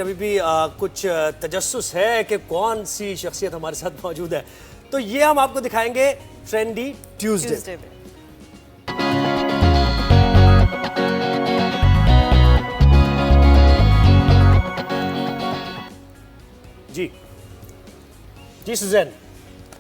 अभी भी कुछ तजस्सुस है कि कौन सी शख्सियत हमारे साथ मौजूद है, तो ये हम आपको दिखाएंगे ट्रेंडी ट्यूसडे पे। जी जी सुजैन,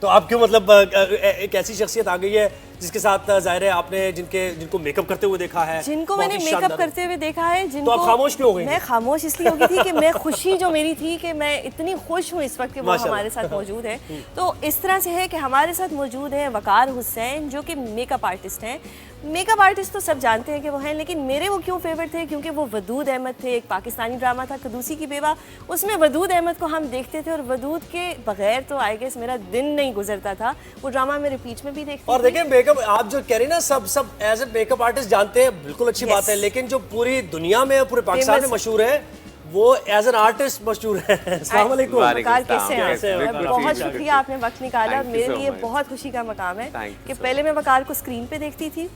तो आप क्यों मतलब एक ऐसी शख्सियत आ गई है जिसके साथ जाहिर है आपने जिनको मेकअप करते हुए देखा है, जिनको मैंने मेकअप करते हुए देखा है, जिनको तो आप खामोश क्यों हो गई? मैं खामोश इसलिए हो गई थी कि मैं खुशी जो मेरी थी कि मैं इतनी खुश हूँ इस वक्त कि वो हमारे साथ मौजूद है। तो इस तरह से है कि हमारे साथ मौजूद है वकार हुसैन, जो कि मेकअप आर्टिस्ट हैं। मेकअप आर्टिस्ट तो सब जानते हैं कि वो हैं, लेकिन मेरे वो क्यों फेवरेट थे, क्योंकि वो वदूद अहमद थे। एक पाकिस्तानी ड्रामा था कदूसी की बेवा, उसमें वदूद अहमद को हम देखते थे और वदूद के बगैर तो आई गेस मेरा दिन नहीं गुजरता था। वो ड्रामा मैं रिपीट में भी देखती और देखिए मेकअप आप जो कह रही ना, सब एज ए मेकअप आर्टिस्ट जानते हैं, बिल्कुल अच्छी बात है, लेकिन जो पूरी दुनिया में पूरे पाकिस्तान में मशहूर है वो एज एन आर्टिस्ट मशहूर है। अस्सलाम वालेकुम। कैसे हैं? बहुत शुक्रिया, आपने वक्त निकाला। मेरे लिए बहुत खुशी का मकाम है कि पहले मैं वकार को स्क्रीन पे देखती थी,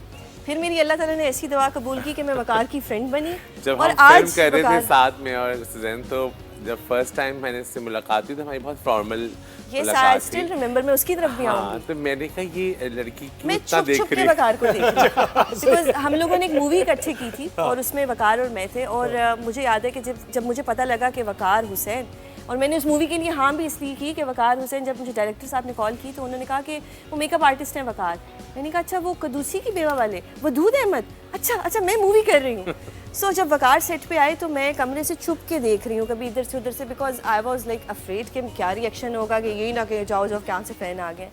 फिर मेरी अल्लाह ताला ने ऐसी दुआ कबूल की कि मैं वकार की फ्रेंड बनी। जब हम फिल्म कर रहे थे साथ में और सुजैन, तो जब फर्स्ट टाइम मैंने इससे मुलाकात हुई तो हमारी बहुत फॉर्मल मुलाकात थी। स्टिल रिमेंबर, मैं उसकी तरफ भी आऊंगी। तो मैंने कहा ये लड़की मैं छुप के वकार को देख रही बिकॉज हम लोगों ने एक मूवी इकट्ठे की थी और उसमें वकार और मैं थे। और मुझे याद है कि जब मुझे पता लगा कि वकार हुसैन, और मैंने उस मूवी के लिए हाँ भी इसलिए की कि वकार हुसैन, जब मुझे डायरेक्टर साहब ने कॉल की तो उन्होंने कहा कि वो मेकअप आर्टिस्ट हैं वकार। मैंने कहा अच्छा वो कदूसी की बेवा वाले वदूद अहमद, अच्छा मैं मूवी कर रही हूँ। सो जब वकार सेट पे आए तो मैं कमरे से छुप के देख रही हूँ, कभी इधर से उधर से, because I was like afraid कि क्या रिएक्शन होगा, कि यही ना कि जाओ क्या से फैन आ गए।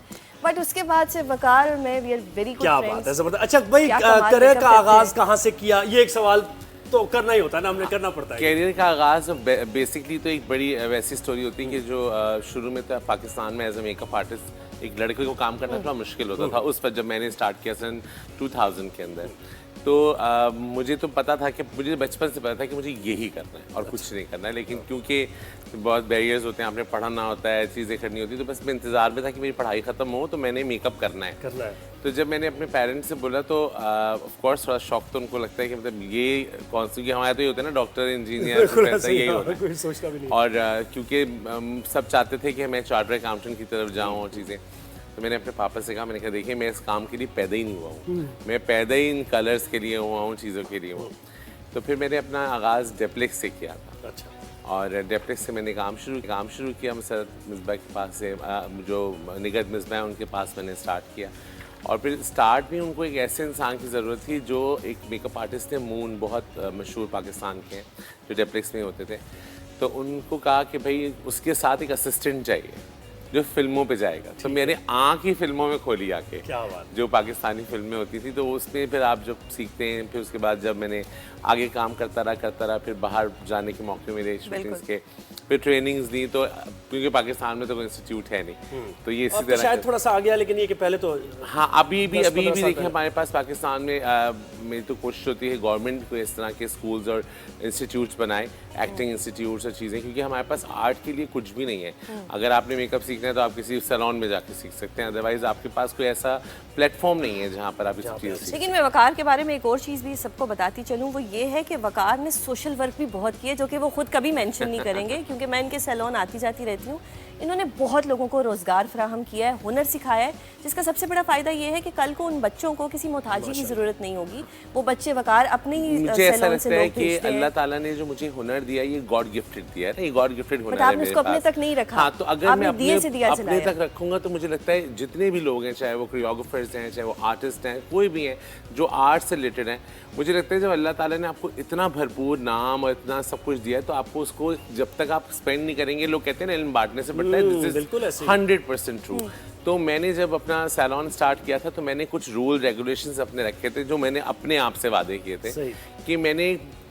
बट उसके बाद से वकार और मैं we are very good friends. क्या बात है, जबरदस्त। अच्छा भाई, करियर का आगाज कहाँ से किया, ये एक सवाल तो करना ही होता है ना, हमने करना पड़ता है। कैरियर का आगाज़ बेसिकली तो एक बड़ी वैसी स्टोरी होती है कि जो शुरू में तो पाकिस्तान में एज ए मेकअप आर्टिस्ट एक लड़के को काम करना थोड़ा मुश्किल होता था उस पर, जब मैंने स्टार्ट किया सन 2000 के अंदर। तो मुझे तो पता था कि मुझे बचपन से पता था कि मुझे यही करना है और कुछ नहीं करना है, लेकिन क्योंकि बहुत बैरियर्स होते हैं, आपने पढ़ना होता है, चीज़ें करनी होती है, तो बस मैं इंतज़ार में था कि मेरी पढ़ाई ख़त्म हो तो मैंने मेकअप करना है। तो जब मैंने अपने पेरेंट्स से बोला तो ऑफ कोर्स थोड़ा शौक तो उनको लगता है कि मतलब ये कौन सी, हमारे तो ये होता है ना डॉक्टर इंजीनियर, यही होता है। और क्योंकि सब चाहते थे कि मैं चार्टर्ड अकाउंटेंट की तरफ जाऊँ और चीज़ें, तो मैंने अपने पापा से कहा, मैंने कहा देखिए मैं इस काम के लिए पैदा ही नहीं हुआ हूँ, मैं पैदा ही इन कलर्स के लिए हुआ हूँ, चीज़ों के लिए हुआ। तो फिर मैंने अपना आगाज़ डेप्लेक्स से किया था। अच्छा। और डेप्लेक्स से मैंने काम शुरू किया मसरत मिसबा के पास से, जो निगत मिसबा है उनके पास मैंने स्टार्ट किया। और फिर स्टार्ट में उनको एक ऐसे इंसान की ज़रूरत थी जो एक मेकअप आर्टिस्ट थे, मून बहुत मशहूर पाकिस्तान के हैं जो डेप्लेक्स में होते थे। तो उनको कहा कि भाई उसके साथ एक असिस्टेंट चाहिए जो फिल्मों पे जाएगा। तो मैंने आँख ही फिल्मों में खोली आके, क्या बात, जो पाकिस्तानी फिल्में होती थी, तो उसमें फिर आप जब सीखते हैं, फिर उसके बाद जब मैंने आगे काम करता रहा, फिर बाहर जाने के मौके मिले शूटिंग्स के, फिर ट्रेनिंग्स दी। तो क्योंकि पाकिस्तान में तो कोई इंस्टीट्यूट है नहीं, तो ये इसी तरह शायद थोड़ा सा आ गया, लेकिन ये कि पहले तो हाँ अभी भी देखिए हमारे पास पाकिस्तान में मेरी तो कोशिश होती है गवर्नमेंट को इस तरह के स्कूल्स और इंस्टीट्यूट्स बनाए, एक्टिंग इंस्टीट्यूट्स और चीज़ें, क्योंकि हमारे पास आर्ट के लिए कुछ भी नहीं है। अगर आपने मेकअप सीखना है तो आप किसी सैलून में जाकर सीख सकते हैं, अदरवाइज आपके पास कोई ऐसा प्लेटफॉर्म नहीं है जहाँ पर आप इस चीज़ सीख। लेकिन मैं वकार के बारे में एक और चीज़ भी सबको बताती चलूँ, वो ये है कि वकार ने सोशल वर्क भी बहुत किया, जो कि वो खुद कभी मेंशन नहीं करेंगे क्योंकि मैं इनके सैलून आती जाती रहती हूँ। इन्होंने बहुत लोगों को रोज़गार फराहम किया है, हुनर सिखाया है, जिसका सबसे बड़ा फ़ायदा ये है कि कल को उन बच्चों को किसी मोहताजी की ज़रूरत नहीं होगी। वो बच्चे वकार अपने ही मुझे ऐसा लगता है कि अल्लाह ताला ने जो मुझे हुनर दिया ये गॉड गिफ्टेड दिया है, ये गॉड गिफ्टेड हुनर है आपने उसको अपने तक नहीं रखा। हाँ, तो अगर मैं अपने तक रखूँगा तो मुझे लगता है जितने भी लोग हैं, चाहे वो कोरियोग्राफर्स हैं, चाहे वो आर्टिस्ट हैं, कोई भी हैं जो आर्ट से रिलेटेड हैं, मुझे लगता है जब अल्लाह ताला ने आपको इतना भरपूर नाम और इतना सब कुछ दिया है तो आपको उसको जब तक आप स्पेंड नहीं करेंगे, लोग कहते हैं ना इल्म बांटने से बढ़ता है, दिस इज 100% ट्रू। तो मैंने जब अपना सैलून स्टार्ट किया था तो मैंने कुछ रूल रेगुलेशंस अपने रखे थे, जो मैंने अपने आप से वादे किए थे कि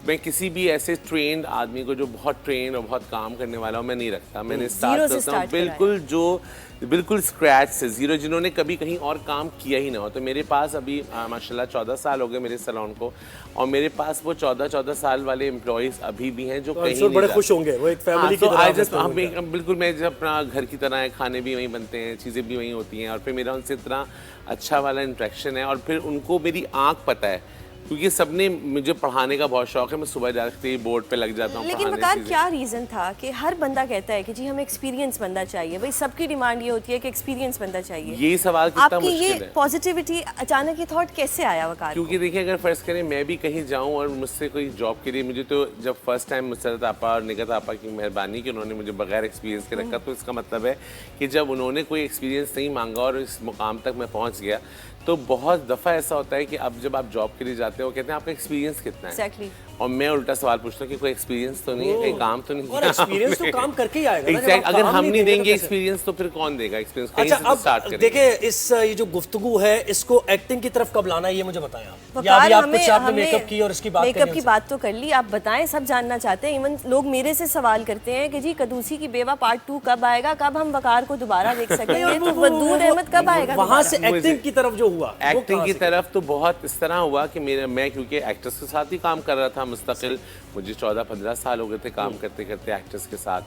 मैं किसी भी ऐसे ट्रेंड आदमी को जो बहुत ट्रेन और बहुत काम करने वाला हो मैं नहीं रखता। मैंने स्टार्ट करता हूँ बिल्कुल स्क्रैच से, जीरो, जिन्होंने कभी कहीं और काम किया ही ना हो। तो मेरे पास अभी माशाल्लाह 14 साल हो गए मेरे सैलून को, और मेरे पास वो 14 साल वाले एम्प्लॉइज़ अभी भी हैं जो कहीं नहीं बड़े खुश होंगे, वो एक फैमिली की तरह। बिल्कुल, मैं जब अपना घर की तरह है, खाने भी वहीं बनते हैं, चीज़ें भी वहीं होती हैं, और फिर मेरा उनसे इतना अच्छा वाला इंटरेक्शन है, और फिर उनको मेरी आँख पता है क्योंकि सबने, मुझे पढ़ाने का बहुत शौक है, मैं सुबह जाके बोर्ड पे लग जाता हूँ। लेकिन वकार क्या रीजन था कि हर बंदा कहता है कि जी हमें एक्सपीरियंस बंदा चाहिए, भाई सबकी डिमांड ये होती है कि एक्सपीरियंस बंदा चाहिए। यही सवाल कितना आपकी मुश्किल ये है। पॉजिटिविटी अचानक ये थॉट कैसे आया वकार? क्योंकि देखिए, अगर फर्ज करें मैं भी कहीं जाऊं और मुझसे कोई जॉब के लिए, मुझे तो जब फर्स्ट टाइम मुसरत आपा और निगत आपा की मेहरबानी कि उन्होंने मुझे बगैर एक्सपीरियंस के रखा, तो इसका मतलब है कि जब उन्होंने कोई एक्सपीरियंस नहीं मांगा और इस मुकाम तक मैं पहुंच गया, तो बहुत दफ़ा ऐसा होता है कि अब जब आप जॉब के लिए जाते हो, कहते हैं आपका एक्सपीरियंस कितना है। Exactly. और मैं उल्टा सवाल पूछता हूँ कि कोई एक्सपीरियंस तो नहीं है, कहीं काम तो नहीं और किया एक्सपीरियंस तो आपने? काम करके ही आएगा ना, जब Exact, आप अगर काम हम नहीं देंगे तो कैसे? एक्सपीरियंस तो फिर कौन देगा एक्सपीरियंस? कहीं अच्छा, से तो स्टार्ट अब करेंगे। देखिए इस ये जो गुफ्तगू है, इसको एक्टिंग की तरफ कब लाना है ये मुझे बताएं आप। या वकार, अभी आप हमें कुछ आपने मेकअप की और इसकी बात मेकअप करी की उनसे? बात तो कर ली, आप बताएं, सब जानना चाहते हैं। इवन लोग मेरे से सवाल करते हैं कि जी कदूसी की बेवा पार्ट 2 कब आएगा, कब हम वकार को दोबारा देख सकेंगे, तो वदूद अहमद कब आएगा वहां से दोबारा? एक्टिंग की तरफ जो हुआ, वो एक्टिंग कहाँ की से? तरफ तो बहुत इस तरह हुआ कि मैं क्योंकि एक्टर्स के साथ ही काम कर रहा था मुस्तकिल, मुझे 14-15 साल हो गए थे काम करते करते एक्टर्स के साथ।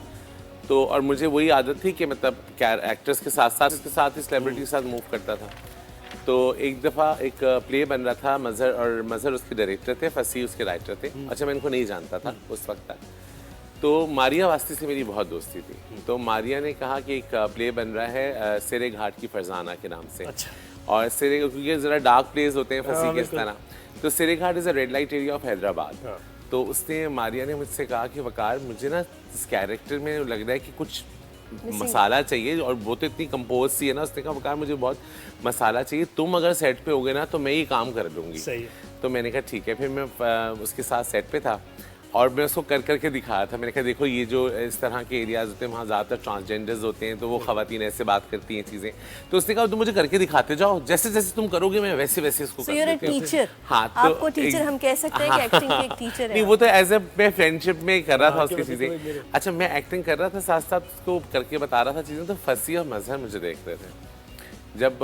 तो और मुझे वही आदत थी कि मतलब एक्टर्स के साथ ही सेलिब्रिटी के साथ मूव करता था। तो एक दफ़ा एक प्ले बन रहा था, मज़हर, और मज़हर उसके डायरेक्टर थे, फसी उसके राइटर थे। अच्छा, मैं इनको नहीं जानता था उस वक्त तक। तो मारिया वास्ती से मेरी बहुत दोस्ती थी। तो मारिया ने कहा कि एक प्ले बन रहा है सिरे घाट की फरजाना के नाम से। अच्छा। और सिरे, क्योंकि ज़रा डार्क प्लेस होते हैं फसी के इस तरह, तो सिरे घाट is a red light area of Hyderabad. तो उसने, मारिया ने मुझसे कहा कि वकार, मुझे ना इस कैरेक्टर में लग रहा है कि कुछ मसाला चाहिए, और वो तो इतनी कंपोज सी है ना। उसने कहा वकार, मुझे बहुत मसाला चाहिए, तुम अगर सेट पे होगे ना तो मैं ये काम कर दूंगी। सही है। तो मैंने कहा ठीक है। फिर मैं उसके साथ सेट पे था और मैं उसको कर करके दिखाया था। मैंने कहा देखो, ये जो इस तरह के एरियाज होते हैं वहाँ ज़्यादातर ट्रांसजेंडर्स होते हैं, तो वो ख़वातीन ऐसे बात करती हैं चीज़ें। तो उसने कहा तुम मुझे करके दिखाते जाओ, जैसे जैसे तुम करोगे मैं वैसे वैसे इसको कर देती हूँ। टीचर, हाँ, तो आपको टीचर हम कह सकते हैं कि एक्टिंग के एक टीचर है। नहीं, वो तो एज ए मैं फ्रेंडशिप में कर रहा था उसकी चीज़ें। अच्छा, मैं एक्टिंग कर रहा था, साथ साथ उसको करके बता रहा था चीज़ें। तो फसी और मज़हर मुझे देख रहे थे। जब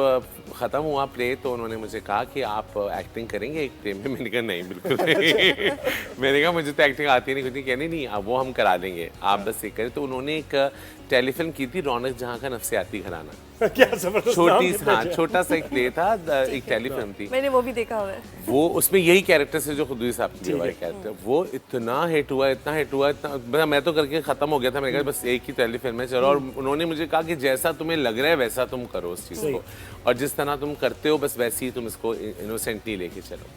ख़त्म हुआ प्ले तो उन्होंने मुझे कहा कि आप एक्टिंग करेंगे एक प्ले में? मैंने कहा नहीं, बिल्कुल नहीं। मैंने कहा मुझे तो एक्टिंग आती नहीं, कुछ नहीं। कहने नहीं, अब वो हम करा देंगे, आप बस ये करें। तो उन्होंने एक टेलीफिल्म की थी, रौनक जहाँ का नफ्सियाती घराना। क्या जबरदस्त नाम कितना अच्छा। छोटा सा एक प्ले था, एक टेलीफिल्म थी। मैंने वो भी देखा हुआ है। वो उसमें यही कैरेक्टर से जो खुदूई साहब की बेवा कैरेक्टर, वो इतना हिट हुआ, इतना मैं तो करके खत्म हो गया था। मैंने कहा बस एक ही टेलीफिल्म है, चलो। और उन्होंने मुझे कहा कि जैसा तुम्हें लग रहा है वैसा तुम करो उस चीज़ को, और जिस तरह तुम करते हो बस वैसे ही तुम इसको इनोसेंटली लेके चलो।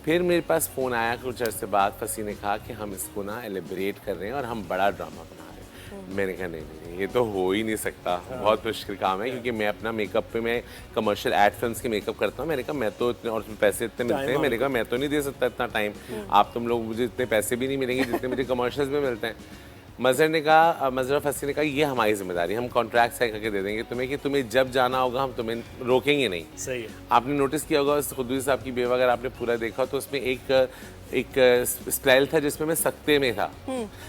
फिर मेरे पास फ़ोन आया कुछ अर्से बाद, फसी ने कहा कि हम इसको ना एलिब्रेट कर रहे हैं और हम बड़ा ड्रामा बना रहे हैं। मैंने कहा नहीं, ये तो हो ही नहीं सकता, बहुत मुश्किल काम है, क्योंकि मैं अपना मेकअप पे, मैं कमर्शियल एड फिल्म्स के मेकअप करता हूँ। मैंने कहा मैं तो इतने, और पैसे इतने मिलते हैं, मैंने कहा मैं तो नहीं दे सकता इतना टाइम। आप तुम लोग, मुझे इतने पैसे भी नहीं मिलेंगे जितने मुझे कमर्शियल्स में मिलते हैं। मज़हर ने कहा, मज़हर फसी ने कहा ये हमारी जिम्मेदारी, हम कॉन्ट्रैक्ट साइन करके दे देंगे तुम्हें कि तुम्हें जब जाना होगा हम तुम्हें रोकेंगे नहीं। सही है। आपने नोटिस किया होगा उस खुदूई साहब की बेवा, अगर आपने पूरा देखा तो उसमें एक स्टाइल था जिसमें मैं सख्ते में था।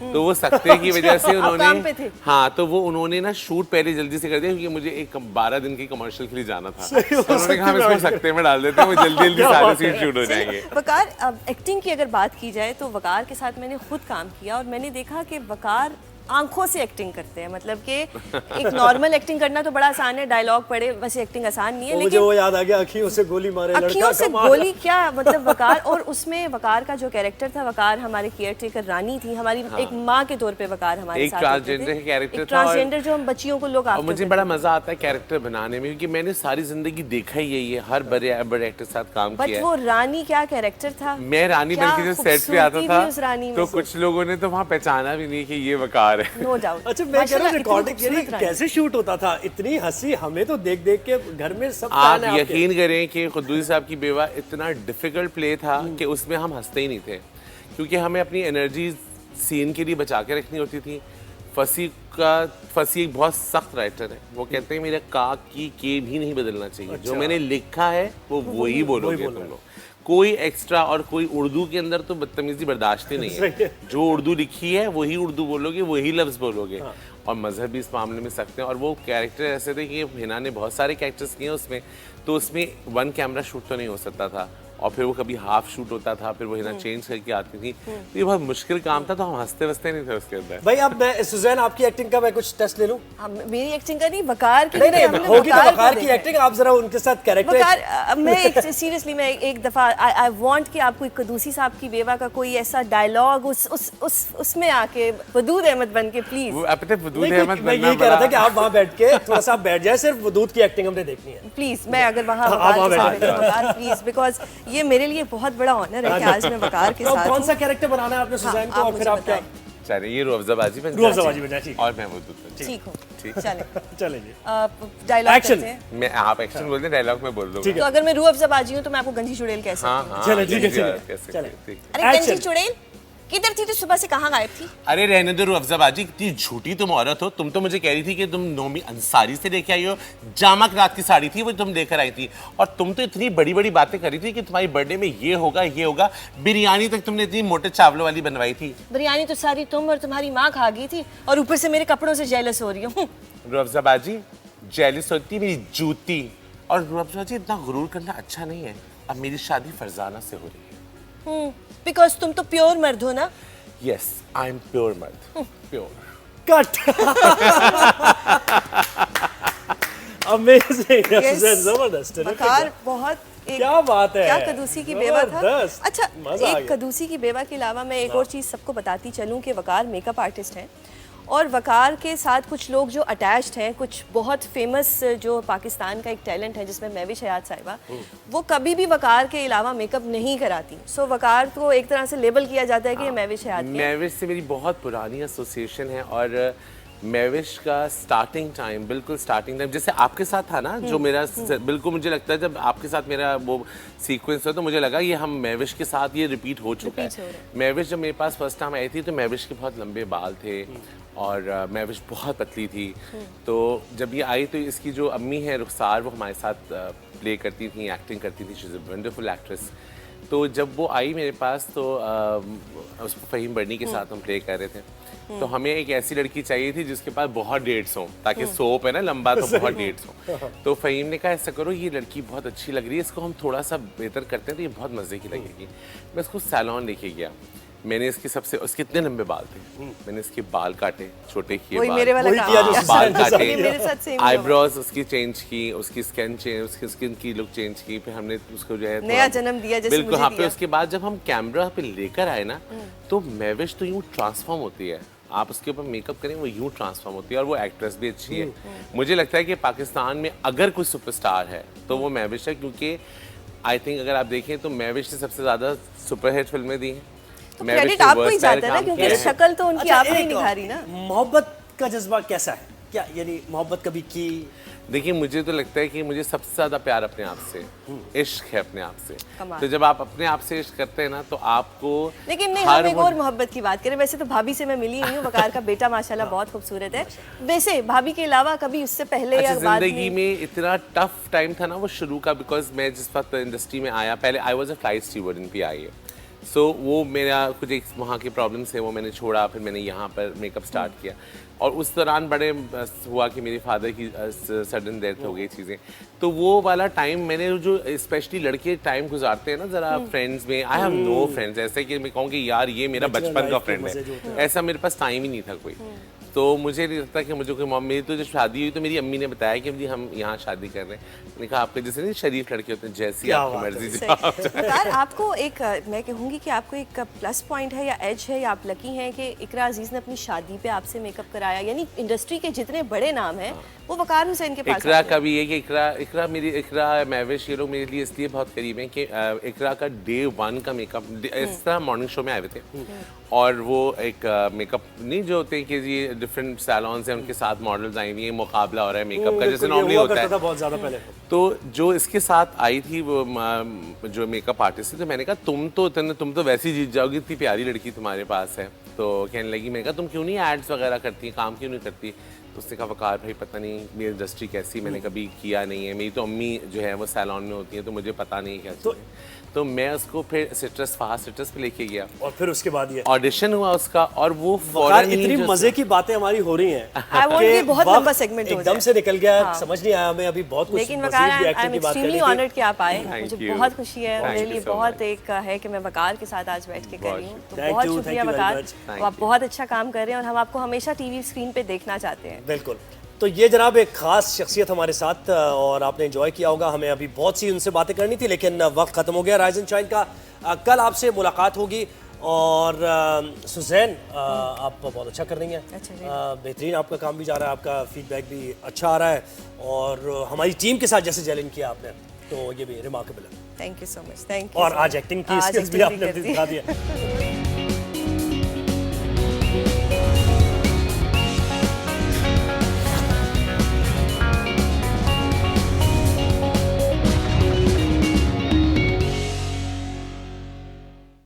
तो वो सख्ते की वजह से उन्होंने, हाँ, तो वो उन्होंने ना शूट पहले जल्दी से कर दिया, क्योंकि मुझे एक 12 दिन की कमर्शियल के लिए जाना था। तो उन्होंने कहा हम इसको सख्ते में डाल देते हैं, वो जल्दी जल्दी सारे सीन शूट हो जाएंगे। वकार, अब एक्टिंग की अगर बात की जाए तो वकार के साथ मैंने खुद काम किया और मैंने देखा कि वकार आंखों से एक्टिंग करते हैं। मतलब कि एक नॉर्मल एक्टिंग करना तो बड़ा आसान है, डायलॉग पढ़े, वैसे एक्टिंग आसान नहीं है। लेकिन मुझे वो याद आ गया, अखियों से गोली मारे लड़का, अखियों से गोली क्या, मतलब वकार, और उसमें वकार का जो कैरेक्टर था, वकार हमारे केयर टेकर रानी थी, हमारी एक माँ के तौर पे वकार हमारे साथ, एक ट्रांसजेंडर कैरेक्टर था, ट्रांसजेंडर जो हम बच्चियों को लोग, और मुझे बड़ा मजा आता है कैरेक्टर बनाने में, क्योंकि मैंने सारी जिंदगी देखा ही यही है, हर बड़े एक्टर के साथ काम किया है। वो रानी क्या कैरेक्टर था, मैं रानी बनके जो सेट पे आता था तो कुछ लोगों ने तो वहाँ पहचाना भी नहीं कि ये वकार है। No doubt. अच्छा, मैं कह रहा हूँ रिकॉर्डिंग कैसे शूट होता था, इतनी हंसी हमें तो देख देख के घर में सब। आप यकीन करें कि खुदूई साहब की बेवा इतना डिफिकल्ट प्ले था कि उसमें हम हंसते ही नहीं थे, क्योंकि हमें अपनी एनर्जी सीन के लिए बचा के रखनी होती थी। फसी एक बहुत सख्त राइटर है, वो कहते हैं मेरा का की के भी नहीं बदलना चाहिए। अच्छा। जो मैंने लिखा है वो वही बोलोगे तुम लोग, कोई एक्स्ट्रा, और कोई उर्दू के अंदर तो बदतमीजी बर्दाश्त ही नहीं है। जो उर्दू लिखी है वही उर्दू बोलोगे, वही लफ्ज़ बोलोगे। हाँ। और मज़हर भी इस मामले में सकते हैं। और वो कैरेक्टर ऐसे थे कि हिना ने बहुत सारे कैरेक्टर्स किए हैं उसमें, तो उसमें वन कैमरा शूट तो नहीं हो सकता था, और फिर वो कभी हाफ शूट होता था, फिर वो हिना चेंज करके आती थी। तो ये बहुत मुश्किल काम था, तो हम हंसते वसते नहीं थे उसके अंदर। भाई अब मैं सुजैन आपकी एक्टिंग का मैं कुछ टेस्ट ले लूं? मेरी एक्टिंग का नहीं, वकार की। नहीं हमने होगी तो वकार वकार को की देखा है। एक्टिंग, आप जरा उनके साथ कैरेक्टर। वकार मैं सीरियसली मैं एक दफा आई वांट कि आप कोई कदूसी साहब की बेवा का कोई ऐसा डायलॉग उसमें आके वदूद अहमद बन के प्लीज। वो अब तक वदूद नहीं, अहमद मैं बनना यही कह रहा था बड़ा- कि आप वहाँ बैठ के थोड़ा सा आप बैठ जाए, सिर्फ वदूद की एक्टिंग हमने देखनी है। प्लीज मैं अगर वहाँ हाँ, वकार वहाँ के साथ बैठ बैठूं, वकार प्लीज, बिकॉज ये मेरे लिए बहुत बड़ा ऑनर है कि आज मैं वकार के तो साथ कौन हूं। सा कैरेक्टर बनाना है आपने सुजैन को, आप और फिर मुझे हाँ, आप क्या? बताएं। चले ये रूअफ़ज़ाबाजी बन रूह अफ़ज़ाबाजी बन जाए, ठीक। और मैं वदूद बन जाऊं। ठीक हो, ठीक। चलें चलेंगे डायलॉग Action. करते हैं। मैं आप एक्शन बोल दें, डायलॉग में बोल दूंगा। तो अगर मैं रूह अफ़ज़ा बाजी हूँ तो मैं आपको गंजी चुड़ैल कह सकती हाँ हूँ। हाँ चलो, ठीक है, ये ठीक है, कैसे- चले। ठीक। अरे Action. गंजी चुड़ैल किधर थी? तो सुबह से कहाँ गायब थी? अरे रहने दो रूअफ़ज़ाबाजी, कितनी झूठी तुम औरत हो। तुम तो मुझे कह रही थी कि तुम नोमी अंसारी से लेके आई हो, जामक रात की साड़ी थी वो तुम लेकर आई थी, और तुम तो इतनी बड़ी बड़ी बातें कर रही थी कि तुम्हारी बर्थडे में ये होगा। बिरयानी तक तुमने इतनी मोटे चावलों वाली बनवाई थी। बिरयानी तो सारी तुम और तुम्हारी माँ खा गई थी, और ऊपर से मेरे कपड़ों से जेलस हो रही हूँ। रूअफ़ज़ाबाजी जेलिस होती मेरी जूती, और रूअफ़ज़ाबाजी इतना गुरूर करना अच्छा नहीं है। अब मेरी शादी फरजाना से हो रही है। बिकॉज तुम तो प्योर मर्द हो ना। यस आई एम प्योर मर्द, प्योर। कट। अमेजिंग सुजैन, जबरदस्त है। वकार बहुत क्या बात है, क्या कदूसी की बेवा था। जबरदस्त, अच्छा, मजा आ एक गया। कदूसी की बेवा के अलावा मैं एक और चीज़ सबको बताती चलूँ कि वकार मेकअप आर्टिस्ट हैं, और वकार के साथ कुछ लोग जो अटैच्ड हैं, कुछ बहुत फेमस जो पाकिस्तान का एक टैलेंट है जिसमें महविश हयात साहिबा, वो कभी भी वकार के अलावा मेकअप नहीं कराती। सो वकार को एक तरह से लेबल किया जाता है कि ये महविश हयात के हैं। महविश से मेरी बहुत पुरानी एसोसिएशन है, और महविश का स्टार्टिंग टाइम, बिल्कुल स्टार्टिंग टाइम जैसे आपके साथ था ना, जो मेरा बिल्कुल मुझे लगता है जब आपके साथ मेरा वो सीक्वेंस हुआ तो मुझे लगा ये हम महविश के साथ ये रिपीट हो चुका Repeat हो है। रहा है। महविश जब मेरे पास फर्स्ट टाइम आई थी तो महविश के बहुत लंबे बाल थे, और महविश बहुत पतली थी। तो जब ये आई तो इसकी जो अम्मी है रुखसार, वो हमारे साथ प्ले करती थी, एक्टिंग करती थी, she is a wonderful actress. तो जब वो आई मेरे पास तो उसको फ़हीम बर्नी के साथ हम प्ले कर रहे थे। तो हमें एक ऐसी लड़की चाहिए थी जिसके पास बहुत डेट्स हों, ताकि सोप है ना लंबा, तो बहुत डेट्स हों। तो फ़हीम ने कहा ऐसा करो, ये लड़की बहुत अच्छी लग रही है, इसको हम थोड़ा सा बेहतर करते हैं तो ये बहुत मज़े की लगेगी। मैं इसको सैलून लेके गया, मैंने इसके उसके इतने लंबे बाल थे, मैंने इसके बाल काटे, छोटे किए वही बाल, मेरे वाला वही काम किया जो है। बाल सुजैन काटे, ये मेरे साथ same हुआ। आईब्रोज उसकी चेंज की, उसकी उसकी स्किन की लुक चेंज की, फिर हमने उसको जो है नया जन्म दिया जैसे बिल्कुल। मुझे हाँ, पे दिया। उसके बाद जब हम कैमरा पे लेकर आए ना, तो महविश तो यूं ट्रांसफॉर्म होती है, आप उसके ऊपर मेकअप करें वो यूं ट्रांसफॉर्म होती है, और वो एक्ट्रेस भी अच्छी है। मुझे लगता है कि पाकिस्तान में अगर कोई सुपरस्टार है तो वो महविश है, क्योंकि आई थिंक अगर आप देखें तो महविश ने सबसे ज़्यादा सुपरहिट फिल्में दी हैं। तो महविश क्रेडिट ने आपको ही versatile जाता है ना, काम क्योंकि किया है। शक्ल तो उनकी अच्छा, आप नहीं एक निखारी ना। मोहब्बत का जज्बा कैसा है? क्या यानी मोहब्बत कभी की? देखिए मुझे तो लगता है कि मुझे सबसे ज़्यादा प्यार अपने आप से, इश्क है अपने आप से। कमाल। तो जब आप अपने आप से इश्क करते हैं ना तो आपको लेकिन नहीं, हर हम एक वो- और मोहब्बत की बात करें। वैसे तो भाभी से मैं मिली हुई हूँ, वकार का बेटा माशाल्लाह बहुत खूबसूरत है। वैसे भाभी के अलावा कभी उससे पहले अच्छा, या बाद जिंदगी में? में इतना टफ टाइम था ना वो शुरू का, बिकॉज मैं जिस वक्त इंडस्ट्री में आया, पहले I was a flight steward in PIA। सो वो मेरा कुछ एक वहाँ के प्रॉब्लम्स है, वो मैंने छोड़ा, फिर मैंने यहाँ पर मेकअप स्टार्ट किया, और उस दौरान बड़े हुआ कि मेरे फादर की सडन डेथ हो गई चीज़ें। तो वो वाला टाइम मैंने जो स्पेशली लड़के टाइम गुजारते हैं ना ज़रा फ्रेंड्स में, आई हैव नो फ्रेंड्स, ऐसे कि मैं कहूँ कि यार ये मेरा बचपन का फ्रेंड है, ऐसा मेरे पास टाइम ही नहीं था कोई। तो मुझे नहीं लगता कि मुझे कोई मेरी तो जब शादी हुई तो मेरी अम्मी ने बताया कि जी हम यहाँ शादी कर रहे हैं। मैंने कहा आपके जैसे नहीं शरीफ लड़के होते हैं, जैसी क्या आपकी बात है। मर्जी सही। जो आप चाहें। वकार, आपको एक मैं कहूँगी कि आपको एक प्लस पॉइंट है या एज है या आप लकी हैं कि इकरा अजीज ने अपनी शादी पे आपसे मेकअप कराया। यानी इंडस्ट्री के जितने बड़े नाम हैं वो वकार हुसैन के पास इकरा आते का हैं। भी है कि इकरा महविश ये लोग मेरे लिए इसलिए बहुत करीब हैं कि इकरा का डे 1 का मेकअप इस तरह मॉर्निंग शो में आए हुए थे, और वो एक मेकअप नहीं जो होते हैं कि ये डिफरेंट सैलॉन्स हैं उनके साथ मॉडल्स आई हुई हैं, मुकाबला हो रहा है मेकअप का जैसे नॉर्मली होता है। बहुत ज्यादा पहले। तो जो इसके साथ आई थी वो जो मेकअप आर्टिस्ट थी, तो मैंने कहा तुम तो वैसे ही जीत जाओगी, इतनी प्यारी लड़की तुम्हारे पास है। तो कहने लगी, मैंने कहा तुम क्यों नहीं एड्स वगैरह करती हैं, काम क्यों नहीं करती? तो उसने कहा वकार भाई पता नहीं मेरी इंडस्ट्री कैसी, मैंने कभी किया नहीं है, मेरी तो अम्मी जो है वो सैलून में होती है, तो मुझे पता नहीं क्या तो मैं उसको फिर सिट्रस पे लेके गया और फिर उसके बाद ये ऑडिशन हुआ उसका, और वो वकार, इतनी मजे की बातें हमारी हो रही हैं I want कि बहुत लंबा सेगमेंट हो एकदम से निकल गया, समझ नहीं आया हमें अभी बहुत कुछ लेकिन मजीद वकार भी आई एक्टिंग एम की बात एक्सट्रीमली करनी थी। ऑनर्ड कि आप आए, Thank मुझे you. बहुत खुशी है, Thank मेरे you लिए so बहुत much. एक है कि मैं वकार के साथ आज बैठ के कर रही हूँ, तो Thank बहुत you, शुक्रिया thank you very Waqar, much. तो आप बहुत अच्छा काम कर रहे हैं और हम आपको हमेशा टीवी स्क्रीन पे देखना चाहते हैं। बिल्कुल। तो ये जनाब एक खास शख्सियत हमारे साथ, और आपने एंजॉय किया होगा, हमें अभी बहुत सी उनसे बातें करनी थी लेकिन वक्त खत्म हो गया। राइज एंड शाइन का कल आपसे मुलाकात होगी। और सुजैन, आप बहुत अच्छा कर रही हैं, बेहतरीन आपका काम भी जा रहा है, आपका फीडबैक भी अच्छा आ रहा है, और हमारी टीम के साथ जैसे जेलिंग किया आपने, तो ये भी रिमार्केबल है। Thank you so much, thank you. और आज एक्टिंग की स्किल्स भी आपने दिखा दिया।